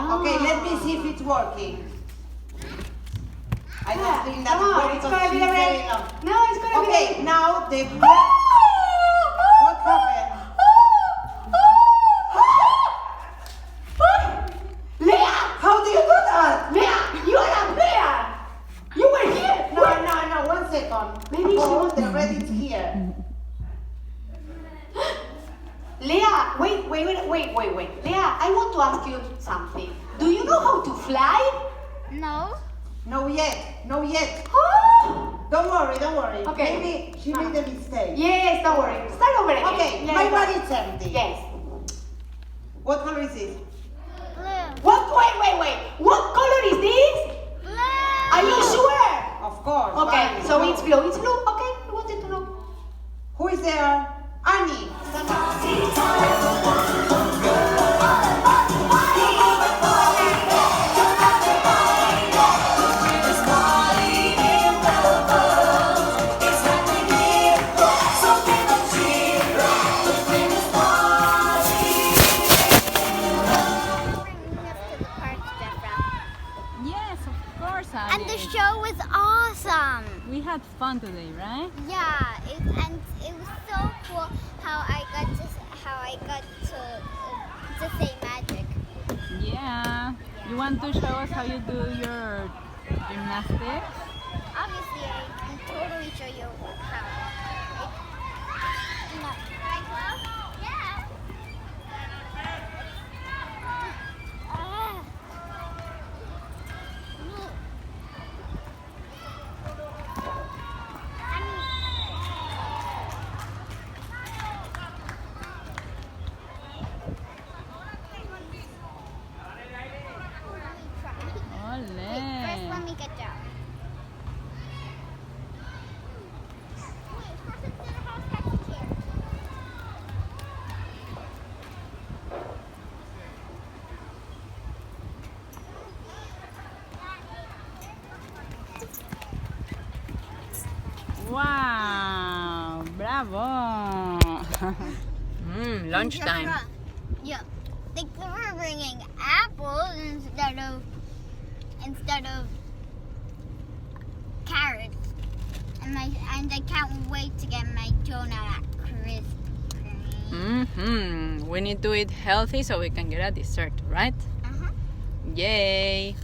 Okay, let me see if it's working. I don't think that's Come on, working it's gonna be very very long. No, it's gonna be Okay, now the what happened? Leah! How do you do that? Leah! You are a player! You were here! No, 1 second. Maybe she Oh, was- the red is here. Leah, wait. Leah, I want to ask you something. Do you know how to fly? No. No yet. Oh! Don't worry. Okay. Maybe she made a mistake. Yes, don't worry. Start over again. Okay, Yes. my body is empty. Yes. What color is it? Blue. What? Wait. What color is this? Blue. Are you sure? Of course. Okay, Barbie. so it's blue. It's blue. Okay, I wanted to know. Who is there? Annie. Stand up. Bringing us to the park, Jeffra. Yes, of course, And the Alice. show was awesome. We had fun today, right? Yeah, and it was so cool how I got to say magic. Yeah. You want to show us how you do your gymnastics? Obviously, I can totally show you how. Yeah. First, let Ole. me get down. Wow, bravo. Lunchtime. Yeah. They were bringing apples instead of carrots. And I can't wait to get my donut at Krispy. We need to eat healthy so we can get a dessert, right? Uh-huh. Yay.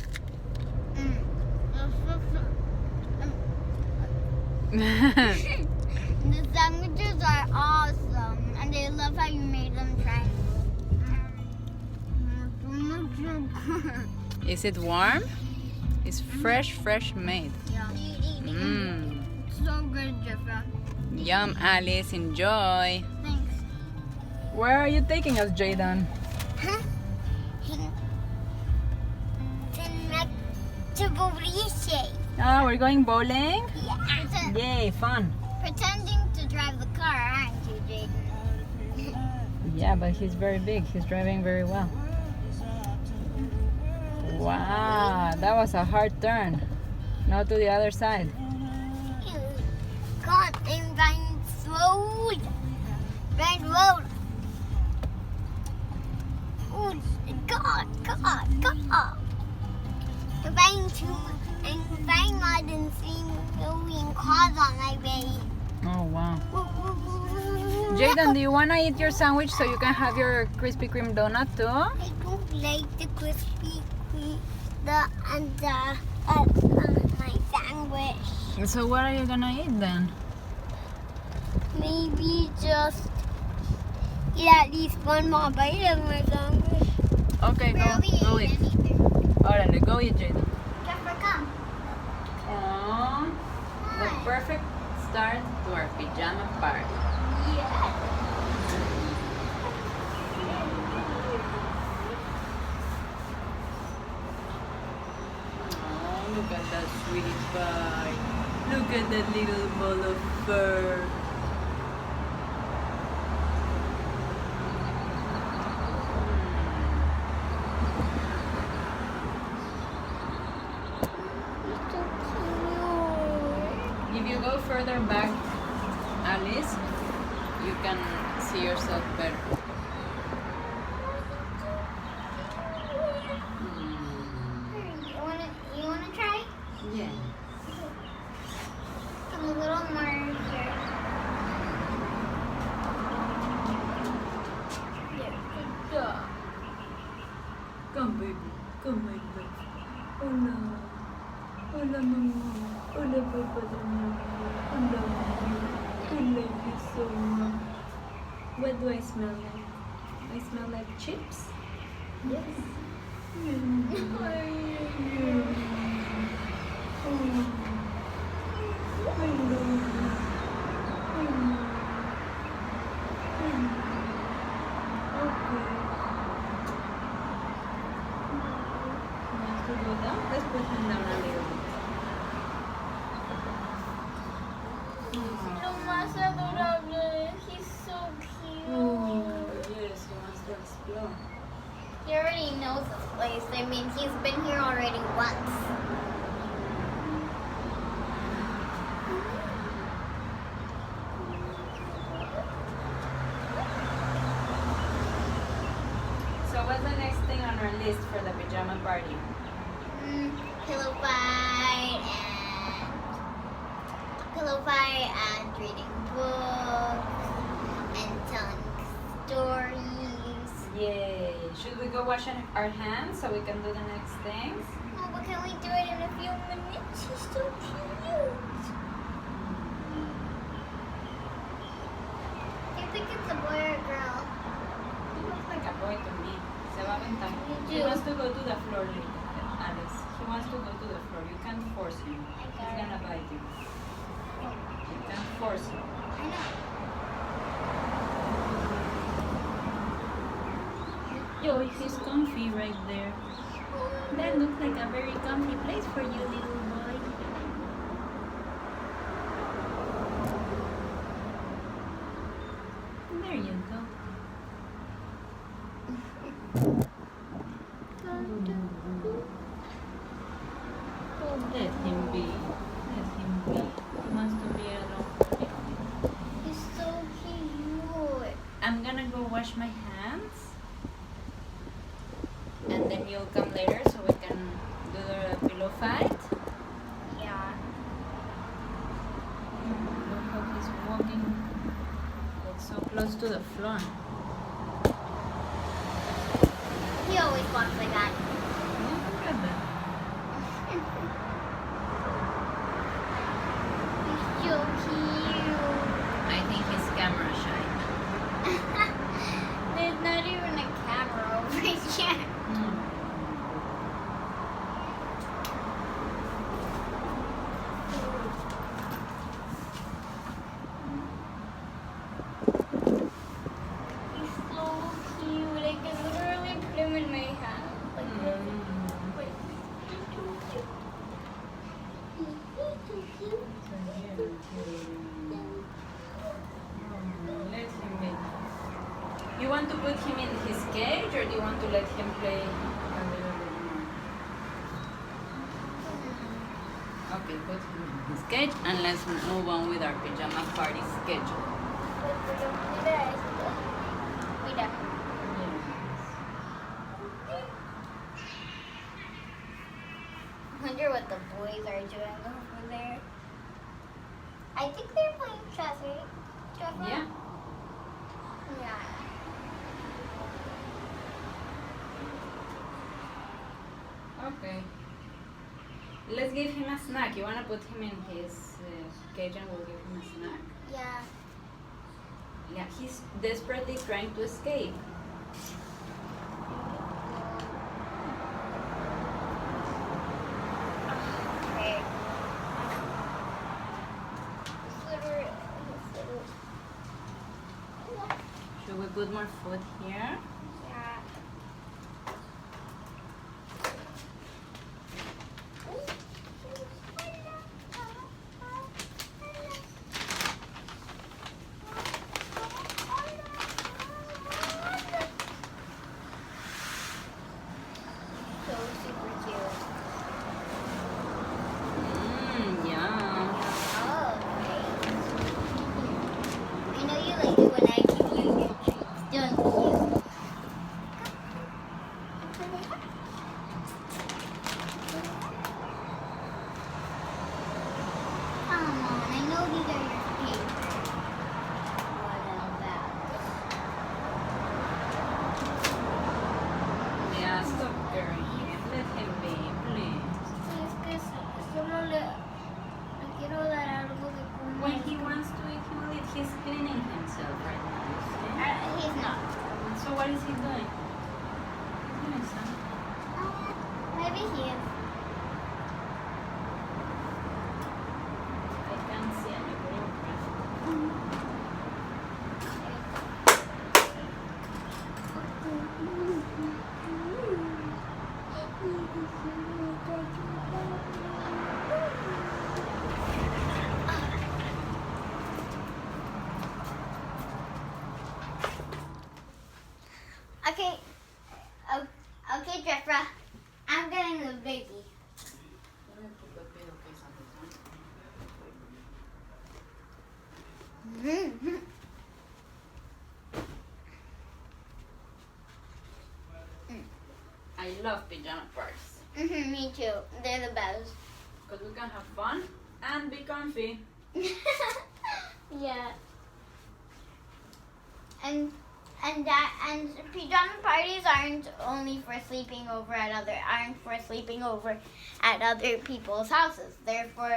The sandwiches are awesome, and I love how you made them triangle. Is it warm? It's fresh made. Yeah. So good, Jeffra. Yum, Alice, enjoy. Thanks. Where are you taking us, Jayden? Huh? To Borishe. Oh, we're going bowling? Yeah. Yay, fun. Pretending to drive the car, aren't you, Jaden? Yeah, but he's very big. He's driving very well. Wow, that was a hard turn. Now to the other side. God, I'm going slow. Very slow. Oh, God. I'm buying more than seeing cars on my way. Oh, wow. Jayden, do you want to eat your sandwich so you can have your Krispy Kreme donut too? I don't like the crispy Kreme, my sandwich. So what are you gonna eat then? Maybe just eat at least one more bite of my sandwich. Okay, go eat. Alright, go eat, Jayden. Jeffra, come. Aww, the perfect start to our pajama party. Yeah. Oh, look at that sweetie pie. Look at that little ball of fur. If you go further back, Alice, you can see yourself better. Come, baby. Come, my love. Hola. Hola, mama. Hola, papa de mama. I love you. I love you so much. What do I smell like? I smell like chips? Yes. Let's put him down a little bit. Lo más adorable. He's so cute. Oh, yes, he wants to explore. He already knows this place. I mean, he's been here already once. So what's the next thing on our list for the pajama party? Pillow fight and reading books and telling stories. Yay! Should we go wash our hands so we can do the next things? Oh, but can we do it in a few minutes? He's so cute. Do you think it's a boy or a girl? He looks like a boy to me. Se va a aventar. You He do. wants to go to the floor, Alex. He wants to go to the floor. You can't force him. I He's got it. gonna bite you. You can't force him. I know. Yo, he's comfy right there. That looks like a very comfy place for you, little boy. There you go. Let him be. Let him be. He wants to be alone. He's so cute. I'm gonna go wash my hands. And then you'll come later so we can do the pillow fight. Yeah. Look how he's walking like so close to the floor. He always walks like that. Yeah, look at that. He's so cute. I think he's camera shy. There's not even a camera over here. He's so cute. I can literally put him in my hand. Like, wait. He's so cute. Let him be. You want to put him in his cage or do you want to let him play a little bit more? Okay, put him in his cage and let's move on with our pajama party schedule. Mira. I wonder what the boys are doing over there. I think they're playing chess, right? Jeffra? Yeah. Yeah. Okay. Let's give him a snack. You want to put him in his cage and we'll give him a snack. Yeah. Yeah, he's desperately trying to escape. Okay. Should we put more food here? Yeah. So super cute. Yeah. Oh, okay. I know you like it when I give you your treats, don't you? Okay. Okay, Jeffra. I'm getting the baby. Mm-hmm. I love pajama parties. Me too. They're the best. Because we can have fun and be comfy. Yeah. And pajama parties aren't only for sleeping over at other people's houses. They're for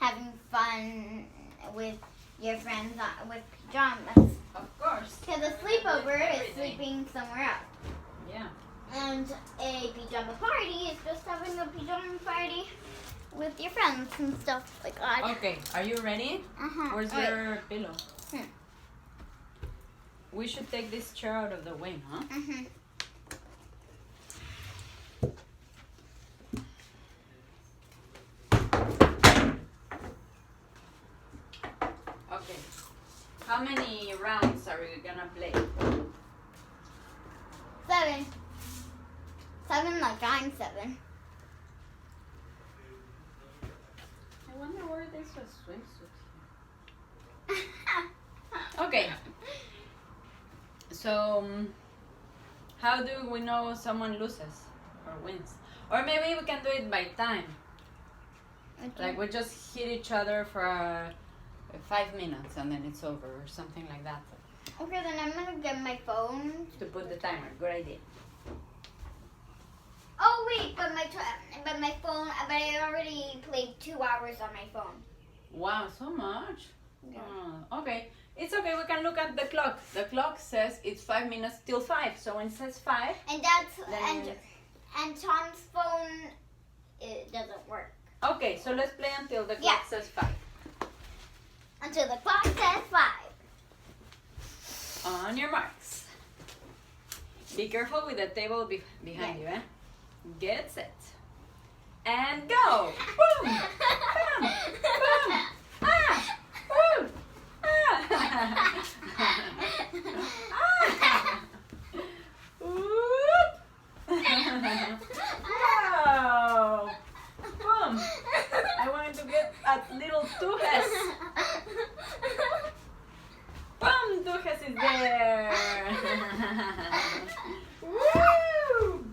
having fun with your friends with pajamas. Of course. Because a sleepover Every is day. sleeping somewhere else. Yeah. And a pajama party is just having a pajama party with your friends and stuff like that. Okay, are you ready? Uh-huh. Where's Wait. your pillow? Hmm. We should take this chair out of the way, huh? Mhm. Okay. How many rounds are we gonna play? 7. 7 like I'm 7. I wonder where there's a swimsuit here. Okay. So, how do we know someone loses or wins? Or maybe we can do it by time. Like we just hit each other for 5 minutes and then it's over or something like that. Okay, then I'm gonna get my phone. To put the timer. Good idea. Oh wait, but my phone. But I already played 2 hours on my phone. Wow, so much? Yeah. Oh, okay. It's okay, we can look at the clock. The clock says it's 5 minutes till 5. So when it says 5, And then and Tom's phone, it doesn't work okay, so let's play until the clock Yeah. says 5. until the clock says 5. On your marks. Be careful with the table behind you, eh? Get set. And go! Boom! Bam! Boom! Ah! Woo! Ah! Ah! Whoop! Wow! Boom! I wanted to get at little Tujes. Boom! Tujes is there! Woo!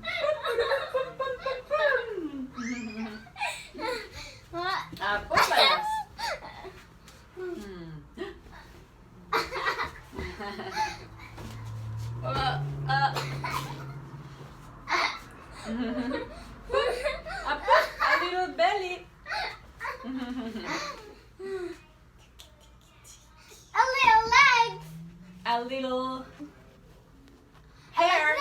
Apóyalas. A little belly. A little legs. A little hair.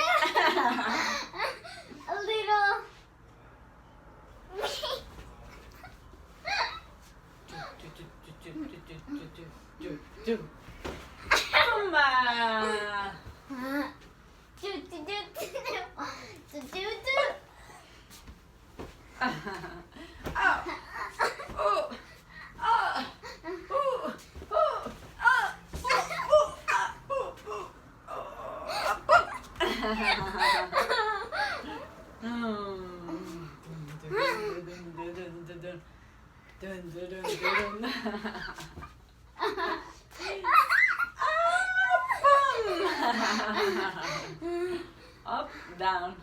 A little. Zumba. Oh. Oh. Oh. Oh. Oh. Up, down,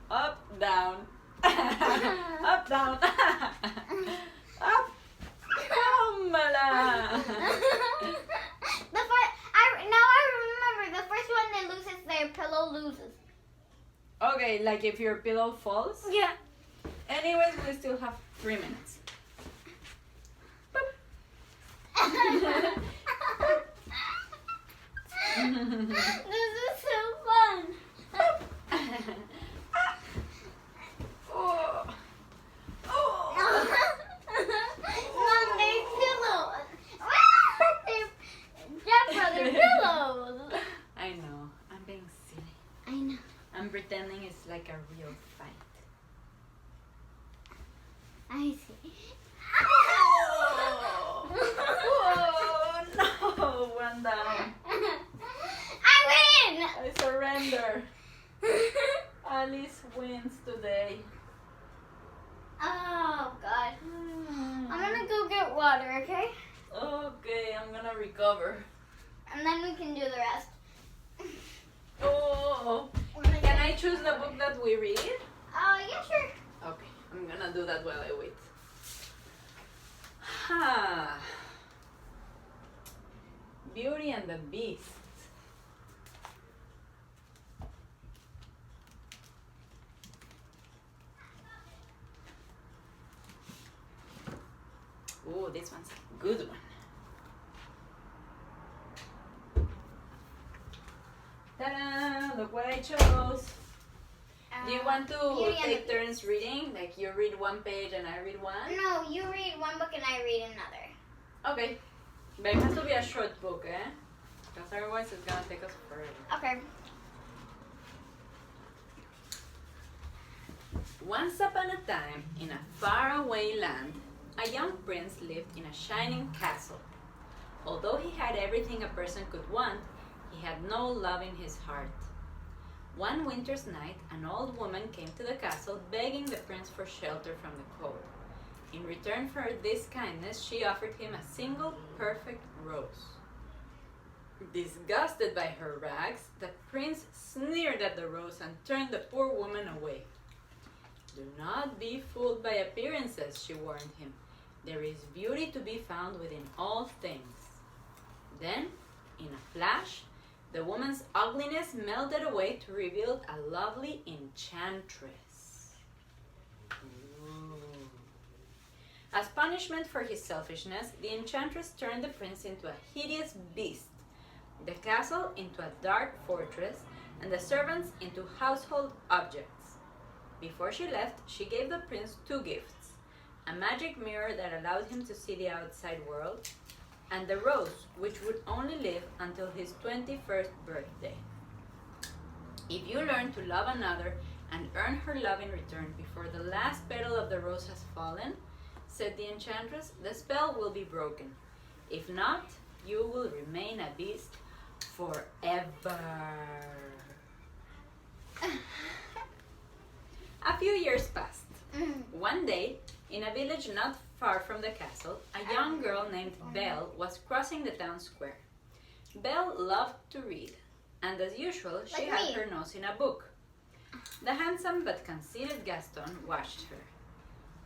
up, down, up, down, up, Now I remember the first one that loses their pillow loses. Okay, like if your pillow falls. Yeah. Anyways, we still have 3 minutes. This is so fun. Oh. Oh. Mom, they're pillows. Jeffra, they're pillows. I know. I'm being silly. I know. I'm pretending it's like a real fight. I see. Oh no, one down. I win! I surrender. Alice wins today. Oh God. I'm gonna go get water, okay? Okay, I'm gonna recover. And then we can do the rest. Oh, can I choose the book that we read? Yeah, sure. Okay, I'm gonna do that while I wait. Ha. Beauty and the Beast. Oh, this one's a good one. Ta-da! Look what I chose. Do you want to Beauty and take the turns reading? Like you read one page and I read one? No, you read one book and I read another. Okay. But it has to be a short book, eh? Because otherwise it's gonna take us forever. Okay. Once upon a time, in a faraway land, a young prince lived in a shining castle. Although he had everything a person could want, he had no love in his heart. One winter's night, an old woman came to the castle begging the prince for shelter from the cold. In return for this kindness, she offered him a single perfect rose. Disgusted by her rags, the prince sneered at the rose and turned the poor woman away. Do not be fooled by appearances, she warned him. There is beauty to be found within all things. Then, in a flash, the woman's ugliness melted away to reveal a lovely enchantress. Ooh. As punishment for his selfishness, the enchantress turned the prince into a hideous beast, the castle into a dark fortress, and the servants into household objects. Before she left, she gave the prince two gifts, a magic mirror that allowed him to see the outside world, and the rose, which would only live until his 21st birthday. If you learn to love another and earn her love in return before the last petal of the rose has fallen, said the enchantress, the spell will be broken. If not, you will remain a beast forever. A few years passed. One day, in a village not far from the castle, a young girl named Belle was crossing the town square. Belle loved to read, and as usual, she Like had me. her nose in a book. The handsome but conceited Gaston watched her.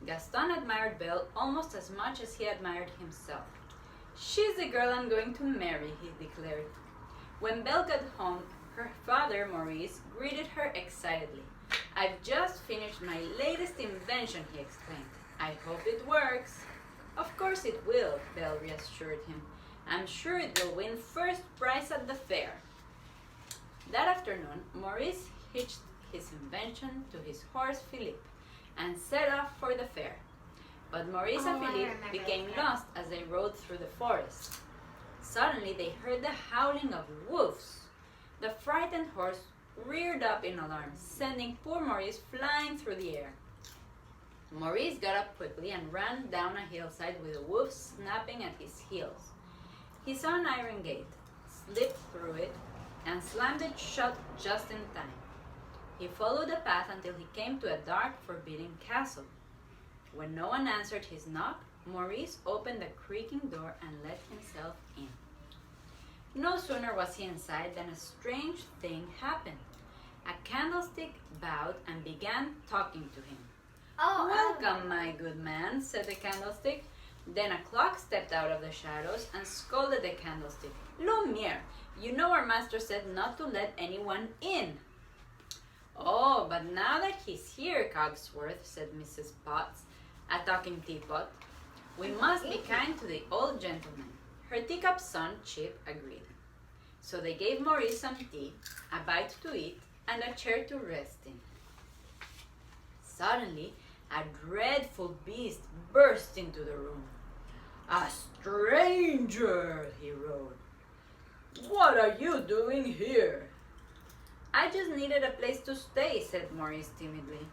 Gaston admired Belle almost as much as he admired himself. "She's the girl I'm going to marry," he declared. When Belle got home, her father, Maurice, greeted her excitedly. "I've just finished my latest invention," he exclaimed. "I hope it works." "Of course it will," Belle reassured him. "I'm sure it will win first prize at the fair." That afternoon, Maurice hitched his invention to his horse Philippe and set off for the fair. But Maurice and Oh, I Philippe remember became that. lost as they rode through the forest. Suddenly they heard the howling of wolves. The frightened horse reared up in alarm, sending poor Maurice flying through the air. Maurice got up quickly and ran down a hillside with the wolves snapping at his heels. He saw an iron gate, slipped through it, and slammed it shut just in time. He followed the path until he came to a dark, forbidding castle. When no one answered his knock, Maurice opened the creaking door and let himself in. No sooner was he inside than a strange thing happened. A candlestick bowed and began talking to him. Oh, "Welcome, my good man," said the candlestick. Then a clock stepped out of the shadows and scolded the candlestick. "Lumiere, you know our master said not to let anyone in." "Oh, but now that he's here, Cogsworth," said Mrs. Potts, a talking teapot, "we must be kind to the old gentleman." Her teacup son, Chip, agreed. So they gave Maurice some tea, a bite to eat, and a chair to rest in. Suddenly, a dreadful beast burst into the room. "A stranger," he roared. "What are you doing here?" "I just needed a place to stay," said Maurice timidly.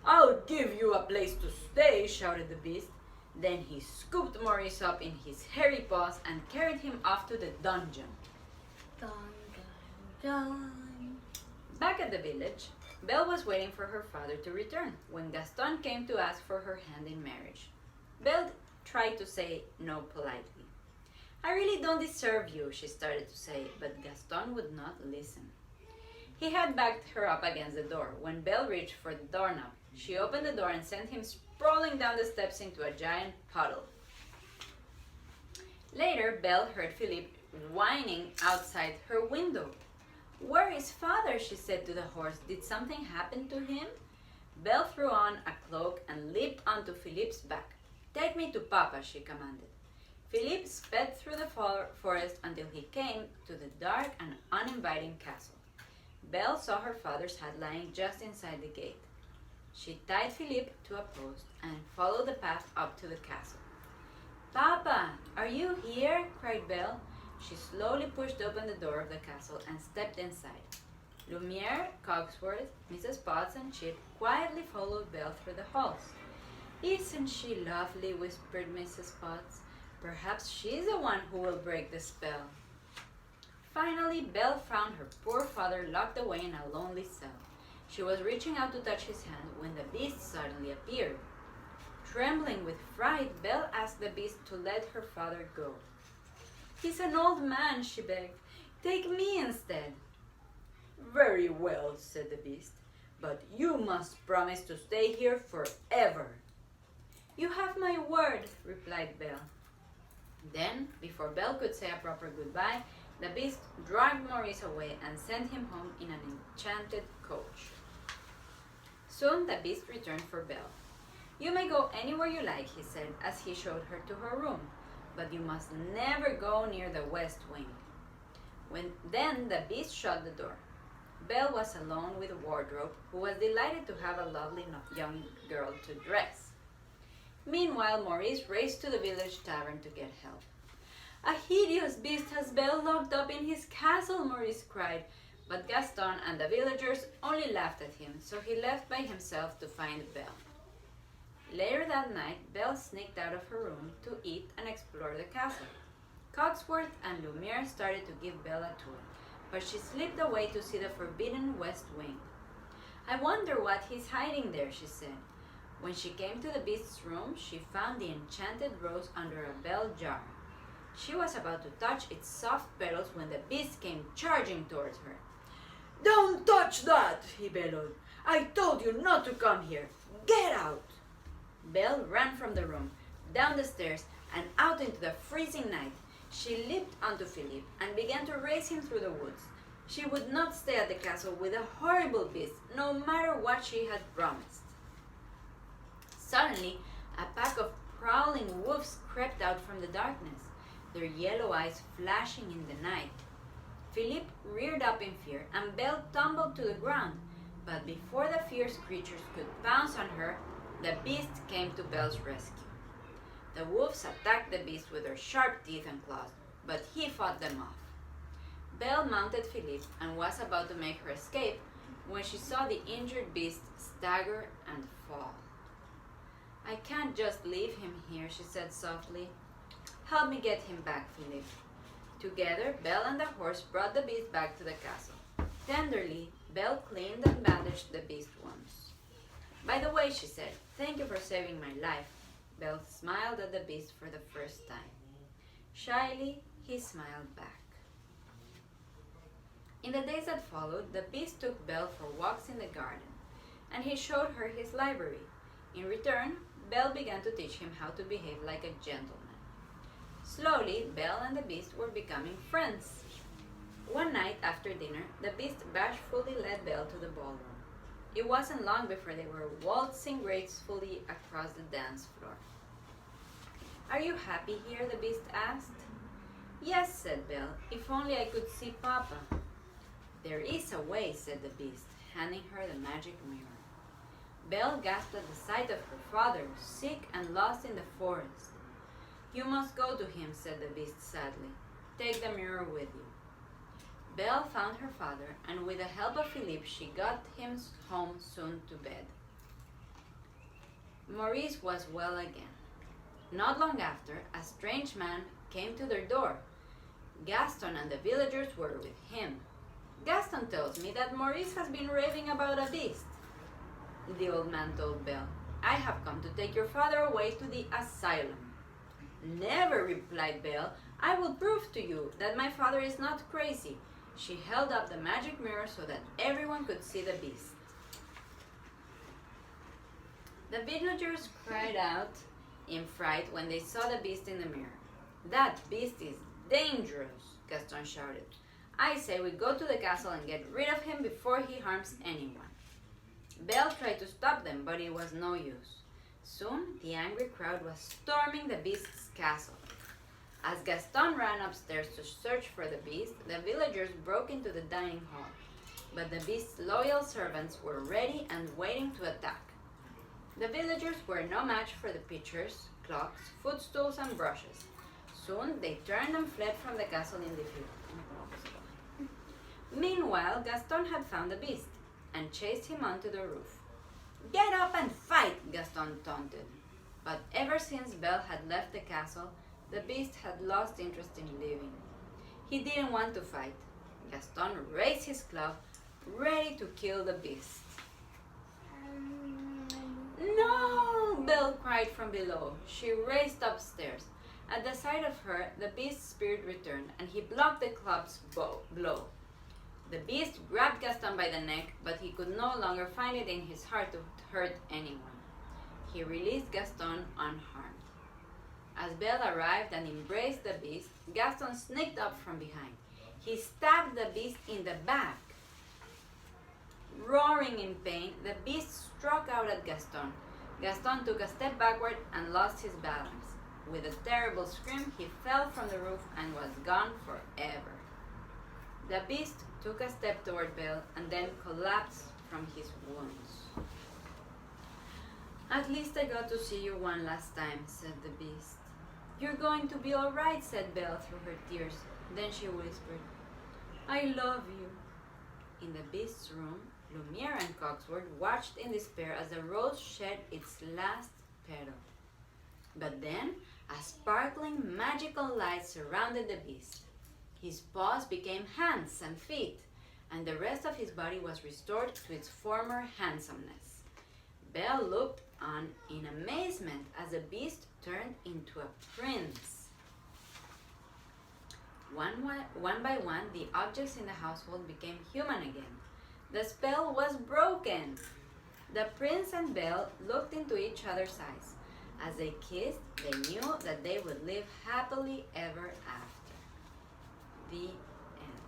I'll give you a place to stay, shouted the beast. Then he scooped Maurice up in his hairy paws and carried him off to the dungeon. Dun, dun, dun. Back at the village, Belle was waiting for her father to return when Gaston came to ask for her hand in marriage. Belle tried to say no politely. I really don't deserve you, she started to say, but Gaston would not listen. He had backed her up against the door. When Belle reached for the doorknob, she opened the door and sent him sprawling down the steps into a giant puddle. Later, Belle heard Philippe whining outside her window. Where is father? She said to the horse. Did something happen to him? Belle threw on a cloak and leaped onto Philippe's back. Take me to Papa, she commanded. Philippe sped through the forest until he came to the dark and uninviting castle. Belle saw her father's hat lying just inside the gate. She tied Philippe to a post and followed the path up to the castle. Papa, are you here? Cried Belle. She slowly pushed open the door of the castle and stepped inside. Lumiere, Cogsworth, Mrs. Potts, and Chip quietly followed Belle through the halls. Isn't she lovely? Whispered Mrs. Potts. Perhaps she's the one who will break the spell. Finally, Belle found her poor father locked away in a lonely cell. She was reaching out to touch his hand when the beast suddenly appeared. Trembling with fright, Belle asked the beast to let her father go. He's an old man, she begged. Take me instead. Very well, said the beast, but you must promise to stay here forever. You have my word, replied Belle. Then, before Belle could say a proper goodbye, the beast dragged Maurice away and sent him home in an enchanted coach. Soon the beast returned for Belle. You may go anywhere you like, he said, as he showed her to her room, but you must never go near the west wing. Then the beast shut the door. Belle was alone with Wardrobe, who was delighted to have a lovely young girl to dress. Meanwhile, Maurice raced to the village tavern to get help. A hideous beast has Belle locked up in his castle, Maurice cried, but Gaston and the villagers only laughed at him, so he left by himself to find Belle. Later that night, Belle sneaked out of her room to eat and explore the castle. Cogsworth and Lumiere started to give Belle a tour, but she slipped away to see the forbidden west wing. I wonder what he's hiding there, she said. When she came to the beast's room, she found the enchanted rose under a bell jar. She was about to touch its soft petals when the beast came charging towards her. Don't touch that, he bellowed. I told you not to come here. Get out! Belle ran from the room, down the stairs, and out into the freezing night. She leaped onto Philippe and began to race him through the woods. She would not stay at the castle with a horrible beast, no matter what she had promised. Suddenly, a pack of prowling wolves crept out from the darkness, their yellow eyes flashing in the night. Philippe reared up in fear, and Belle tumbled to the ground. But before the fierce creatures could pounce on her, the beast came to Belle's rescue. The wolves attacked the beast with their sharp teeth and claws, but he fought them off. Belle mounted Philippe and was about to make her escape when she saw the injured beast stagger and fall. I can't just leave him here, she said softly. Help me get him back, Philippe. Together, Belle and the horse brought the beast back to the castle. Tenderly, Belle cleaned and bandaged the beast's wounds. By the way, she said, thank you for saving my life. Belle smiled at the beast for the first time. Shyly, he smiled back. In the days that followed, the beast took Belle for walks in the garden, and he showed her his library. In return, Belle began to teach him how to behave like a gentleman. Slowly, Belle and the beast were becoming friends. One night after dinner, the beast bashfully led Belle to the ballroom. It wasn't long before they were waltzing gracefully across the dance floor. Are you happy here? The beast asked. Yes, said Belle, if only I could see Papa. There is a way, said the beast, handing her the magic mirror. Belle gasped at the sight of her father, sick and lost in the forest. You must go to him, said the beast sadly. Take the mirror with you. Belle found her father, and with the help of Philippe, she got him home soon to bed. Maurice was well again. Not long after, a strange man came to their door. Gaston and the villagers were with him. Gaston tells me that Maurice has been raving about a beast. The old man told Belle, I have come to take your father away to the asylum. Never, replied Belle. I will prove to you that my father is not crazy. She held up the magic mirror so that everyone could see the beast. The villagers cried out in fright when they saw the beast in the mirror. That beast is dangerous, Gaston shouted. I say we go to the castle and get rid of him before he harms anyone. Belle tried to stop them, but it was no use. Soon, the angry crowd was storming the beast's castle. As Gaston ran upstairs to search for the beast, the villagers broke into the dining hall. But the beast's loyal servants were ready and waiting to attack. The villagers were no match for the pitchers, clocks, footstools, and brushes. Soon, they turned and fled from the castle in defeat. Meanwhile, Gaston had found the beast and chased him onto the roof. Get up and fight, Gaston taunted. But ever since Belle had left the castle, the beast had lost interest in living. He didn't want to fight. Gaston raised his club, ready to kill the beast. No! Belle cried from below. She raced upstairs. At the sight of her, the beast's spirit returned, and he blocked the club's blow. The beast grabbed Gaston by the neck, but he could no longer find it in his heart to hurt anyone. He released Gaston unharmed. As Belle arrived and embraced the beast, Gaston sneaked up from behind. He stabbed the beast in the back. Roaring in pain, the beast struck out at Gaston. Gaston took a step backward and lost his balance. With a terrible scream, he fell from the roof and was gone forever. The beast took a step toward Belle and then collapsed from his wounds. At least I got to see you one last time, said the beast. You're going to be all right, said Belle through her tears. Then she whispered, I love you. In the beast's room, Lumiere and Cogsworth watched in despair as the rose shed its last petal. But then, a sparkling magical light surrounded the beast. His paws became hands and feet, and the rest of his body was restored to its former handsomeness. Belle looked on in amazement as the beast turned into a prince. One by one, the objects in the household became human again. The spell was broken. The prince and Belle looked into each other's eyes. As they kissed, they knew that they would live happily ever after. The end.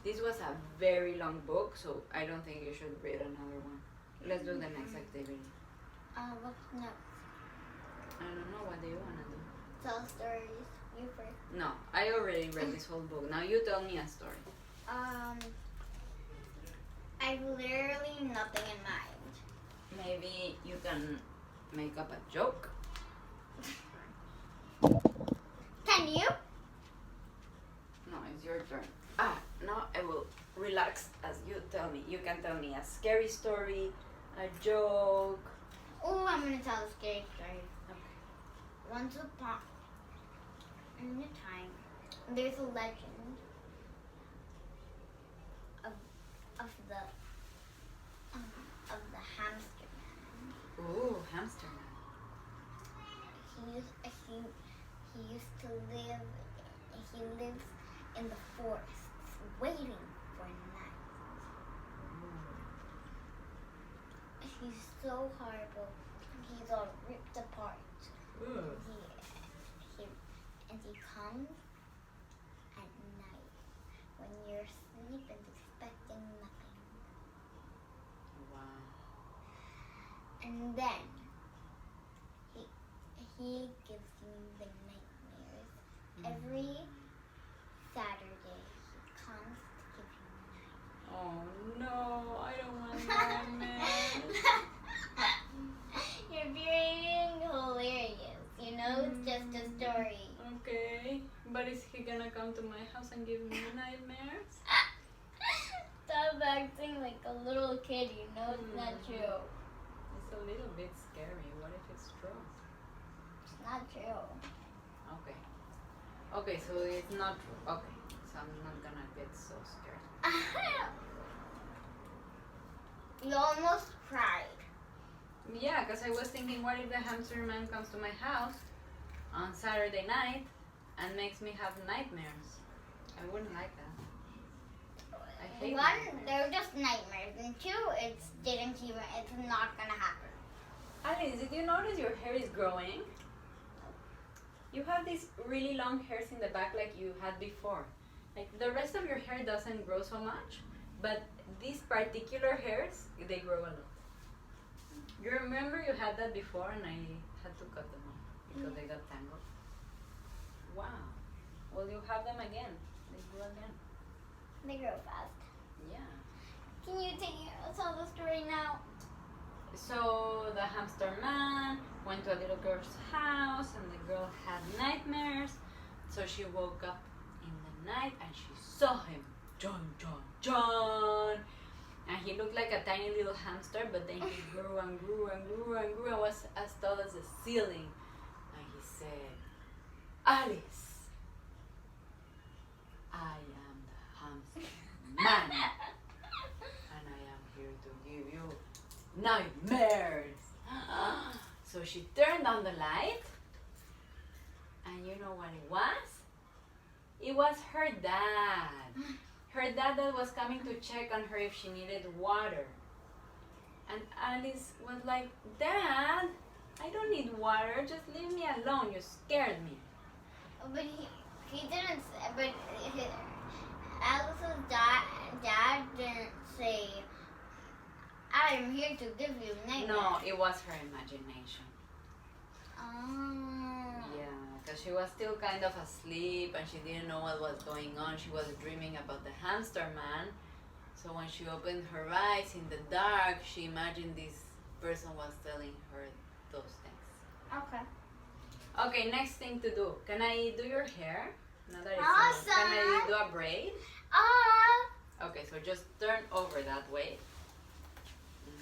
This was a very long book, so I don't think you should read another one. Let's do the next activity. What's next? I don't know, what do you want to do? Tell stories. You first. No, I already read this whole book. Now you tell me a story. I've literally nothing in mind. Maybe you can make up a joke. Can you? No, it's your turn. Now I will relax as you tell me. You can tell me a scary story, a joke. Oh, I'm gonna tell a scary story. Okay. Once upon a time, there's a legend of the hamster man. Ooh, hamster man. He used to live. He lives in the forests, waiting for night. He's so horrible. He's all ripped apart. He comes at night when you're asleep and expecting nothing. Wow. And then he gives you the nightmares. Every Saturday he comes to give you nightmares. Oh no, I don't want nightmares. You're being hilarious. You know, it's just a story. Okay, but is he gonna come to my house and give me nightmares? Stop acting like a little kid. You know it's not true. It's a little bit scary. What if it's true? It's not true. Okay. Okay, so it's not true. Okay, so I'm not gonna get so scared. You almost cried. Yeah, because I was thinking, what if the hamster man comes to my house on Saturday night and makes me have nightmares? I wouldn't like that. I hate One, nightmares. they're just nightmares, and two, it's not gonna happen. Alice, did you notice your hair is growing? You have these really long hairs in the back like you had before. Like the rest of your hair doesn't grow so much, but these particular hairs, they grow a lot. You remember you had that before and I had to cut them off because they got tangled? Wow. Well, you have them again. They grew again. They grow fast. Yeah. Can you tell the story now? So the hamster man went to a little girl's house and the girl had nightmares. So she woke up in the night and she saw him. John, John, John. And he looked like a tiny little hamster, but then he grew and grew and grew and grew and was as tall as the ceiling. And he said, Alice, I am the hamster man. And I am here to give you nightmares. So she turned on the light, and you know what it was? It was her dad. Her dad that was coming to check on her if she needed water. And Alice was like, Dad, I don't need water, just leave me alone, you scared me. But he didn't. But Alice's dad didn't say, "I'm here to give you nightmares." No, it was her imagination. Oh. Yeah, because she was still kind of asleep and she didn't know what was going on. She was dreaming about the hamster man. So when she opened her eyes in the dark, she imagined this person was telling her those things. Okay. Okay, next thing to do. Can I do your hair? Now that it's Awesome. Can I do a braid? Okay, so just turn over that way.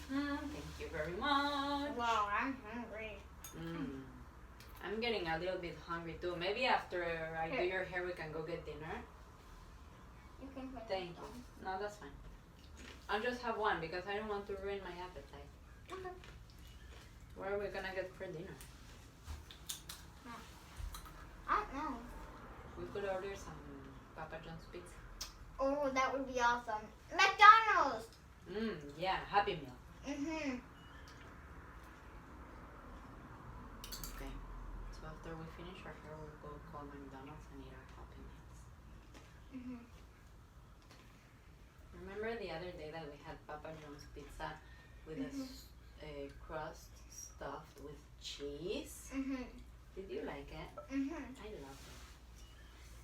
Thank you very much. Wow, I'm hungry. I'm getting a little bit hungry too. Maybe after I do your hair, we can go get dinner. You can put Thank you. No, that's fine. I'll just have one because I don't want to ruin my appetite. Okay. What are we gonna get for dinner? I don't know. We could order some Papa John's pizza. Oh, that would be awesome. McDonald's. Yeah, Happy Meal. Mhm. Okay. So after we finish our hair, we'll go call McDonald's and eat our Happy Meals. Mhm. Remember the other day that we had Papa John's pizza with a crust stuffed with cheese? Mhm. Did you like it? Mhm. I love it.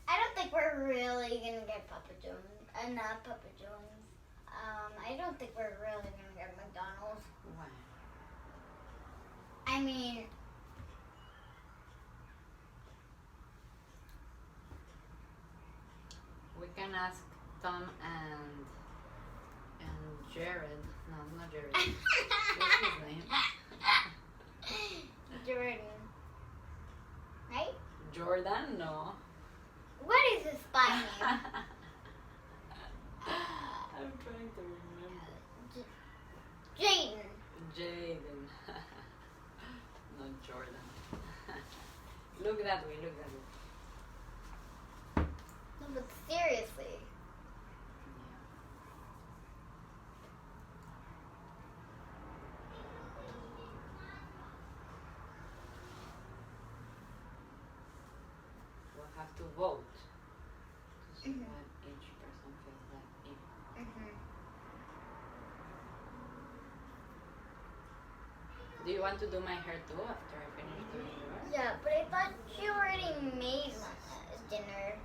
I don't think we're really gonna get Papa John's. Not Papa John's. I don't think we're really gonna get McDonald's. Why? I mean, We can ask Tom and Jared. No, not Jared. What's his name? Jordan. Right? Jordan? No. What is his spy name? I'm trying to remember. Jaden. Jaden. Not Jordan. Look that way, look that way. No, but seriously. We'll have to vote to see Mhm. what each person feels like eating. Mhm. Do you want to do my hair too after I finish doing yours? Yeah, but I thought you already made dinner.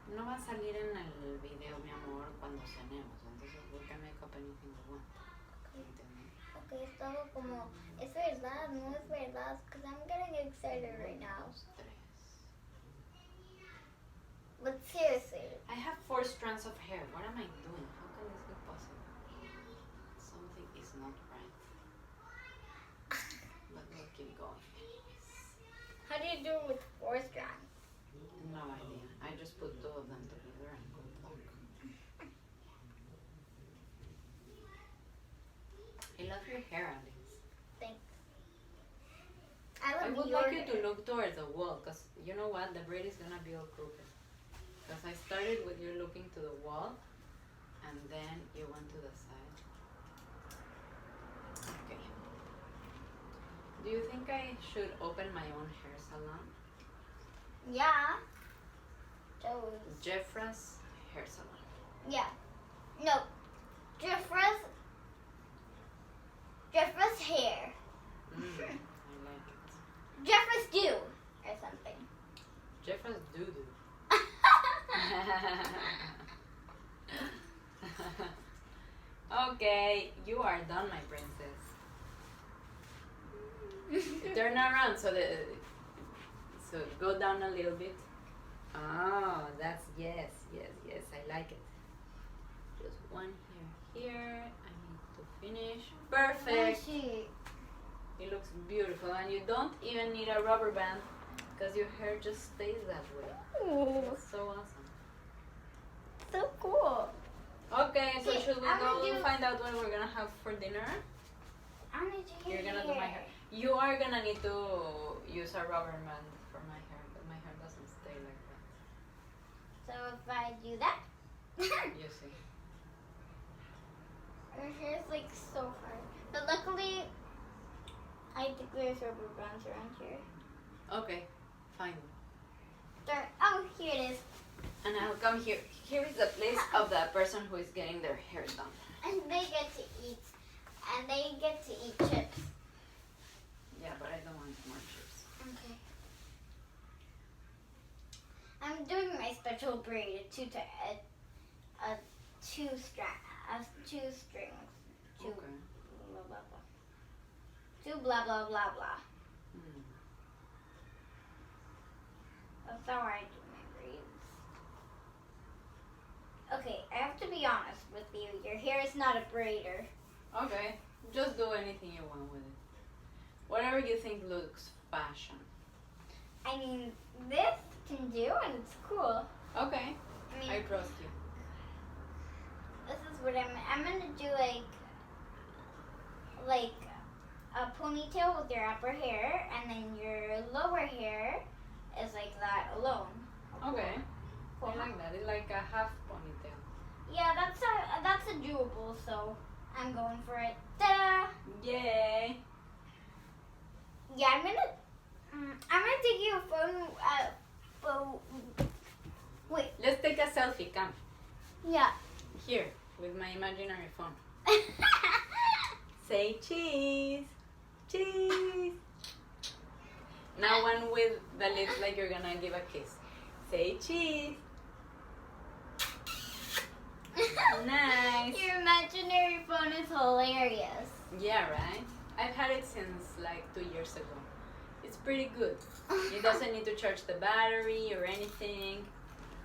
No va a salir en el video, mi amor, cuando cenemos. Entonces we can make up anything we want. ¿Entiendes? Okay, estaba como, es verdad, no es verdad, because I'm getting excited right now. Dos, tres. But seriously, I have 4 strands of hair. What am I doing? How can this be possible? do you do with 4 strands? No idea. I just put 2 of them together and good luck. I love your hair, Alex. Thanks. I I love would your like you to hair. look towards the wall, because you know what? The braid is gonna be all crooked. Because I started with you looking to the wall, and then you went to the side. Okay. Do you think I should open my own hair salon? Yeah. Those. Jeffra's hair salon. Yeah. No. Jeffra's hair. I like it. Jeffra's do or something. Jeffra's doo-doo. Okay, you are done, my princess. Turn around so go down a little bit. Oh, that's yes. I like it. Just one here. I need to finish. Perfect. It looks beautiful, and you don't even need a rubber band because your hair just stays that way. Ooh, That's so awesome. so cool. Okay, so Okay, should we I'm go gonna do- find out what we're gonna have for dinner? I'm gonna do You're your gonna do my hair. You are gonna need to use a rubber band for my hair, but my hair doesn't stay like that. So if I do that, You see. her hair's like so hard. But luckily, I think there's rubber bands around here. Okay, fine. There. Oh, here it is. And I'll come here. Here is the place of the person who is getting their hair done. And they get to eat. And they get to eat chips. Yeah, but I don't want more chips. Okay. I'm doing my special braid, two strings, two Okay. blah blah blah, two blah blah blah blah. Hmm. That's how I do my braids. Okay, I have to be honest with you. Your hair is not a braider. Okay, just do anything you want with it. Whatever you think looks fashion. I mean, this can do, and it's cool. Okay, I mean, I trust you. this is what I'm gonna do like a ponytail with your upper hair, and then your lower hair is like that alone. Okay, Cool. I like that. It's like a half ponytail. Yeah, that's a doable. So I'm going for it. Ta-da! Yay! Yeah, I'm gonna take you a photo. Wait. Let's take a selfie. Come Yeah. here with my imaginary phone. Say cheese, cheese. Now one with the lips like you're gonna give a kiss. Say cheese. Nice. Your imaginary phone is hilarious. Yeah, right? I've had it since like 2 years ago. It's pretty good. It doesn't need to charge the battery or anything.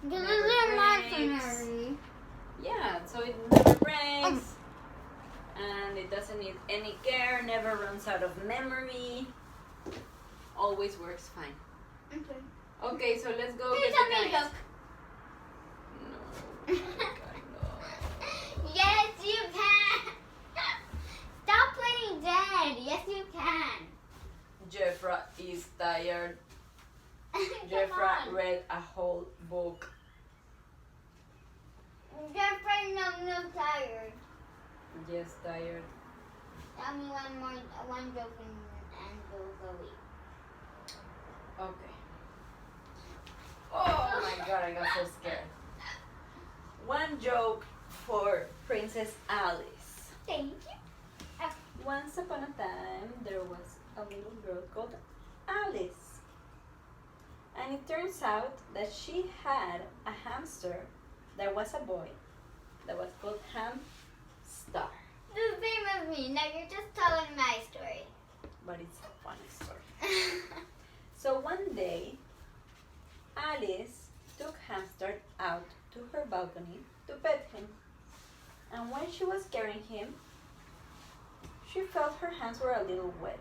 This Never is breaks. imaginary. Yeah, so it never breaks. And it doesn't need any care, never runs out of memory. Always works fine. Okay. Okay, so let's go Here's get a the guys. makeup. No, no. Yes, you can. Stop playing dead. Yes, you can. Jeffra is tired. Come Jeffra on. read a whole book. Jeffra, no, tired. Yes, tired. Tell me one joke and we'll go eat. Okay. Oh my god, I got so scared. One joke for Princess Alice. Thank you. Once upon a time, there was a little girl called Alice. And it turns out that she had a hamster that was a boy that was called Hamstar. The same as me. Now you're just telling my story. But it's a funny story. So one day, Alice took Hamster out to her balcony to pet him. And when she was carrying him, she felt her hands were a little wet.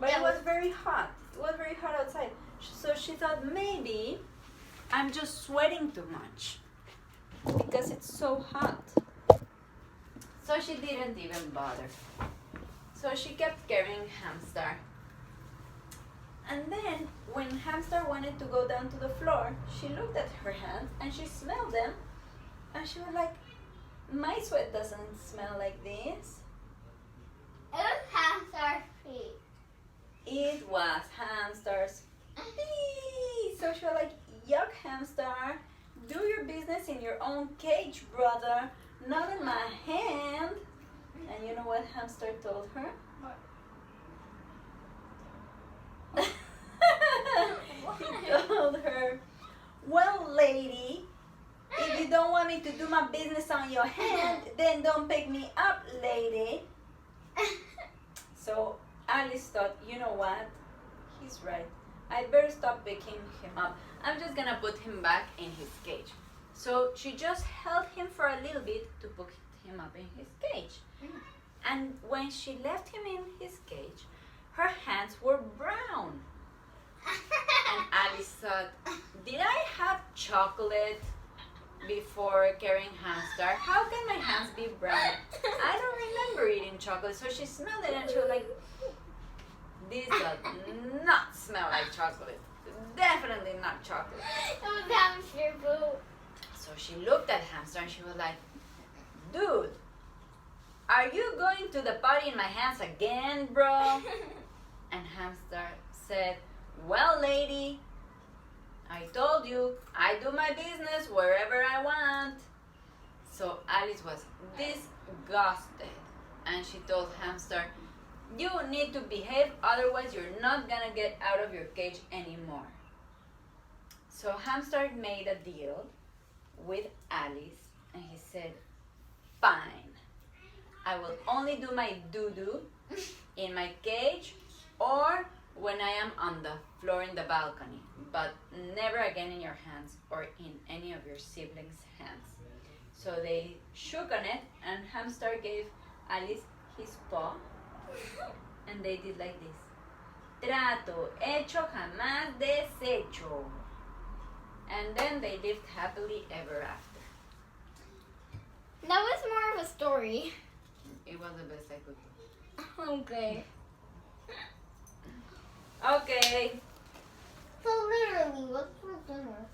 But it was very hot. It was very hot outside. So she thought maybe I'm just sweating too much because it's so hot. So she didn't even bother. So she kept carrying Hamster. And then when Hamster wanted to go down to the floor, she looked at her hands and she smelled them. And she was like, my sweat doesn't smell like this. It was Hamster's feet. It was Hamster's pee. So she was like, yuck, Hamster. Do your business in your own cage, brother. Not in my hand. And you know what Hamster told her? He told her, well, lady, if you don't want me to do my business on your hand, then don't pick me up, lady. So Alice thought, you know what? He's right. I better stop picking him up. I'm just gonna put him back in his cage. So she just held him for a little bit to put him up in his cage. And when she left him in his cage, her hands were brown. And Alice thought, did I have chocolate before carrying Hamster? How can my hands be brown? I don't remember eating chocolate. So she smelled it and she was like, this does not smell like chocolate. Definitely not chocolate. It was hamster poop. So she looked at Hamster and she was like, dude, are you going to the potty in my hands again, bro? And Hamster said, well, lady, I told you, I do my business wherever I want. So Alice was disgusted and she told Hamster, you need to behave, otherwise you're not gonna get out of your cage anymore. So Hamster made a deal with Alice and he said, fine, I will only do my doo-doo in my cage or when I am on the floor in the balcony, but never again in your hands or in any of your siblings' hands. So they shook on it and Hamster gave Alice his paw and they did like this. Trato hecho jamás deshecho. And then they lived happily ever after. That was more of a story. It was the best I could do. Okay. Okay. So literally, what's for dinner?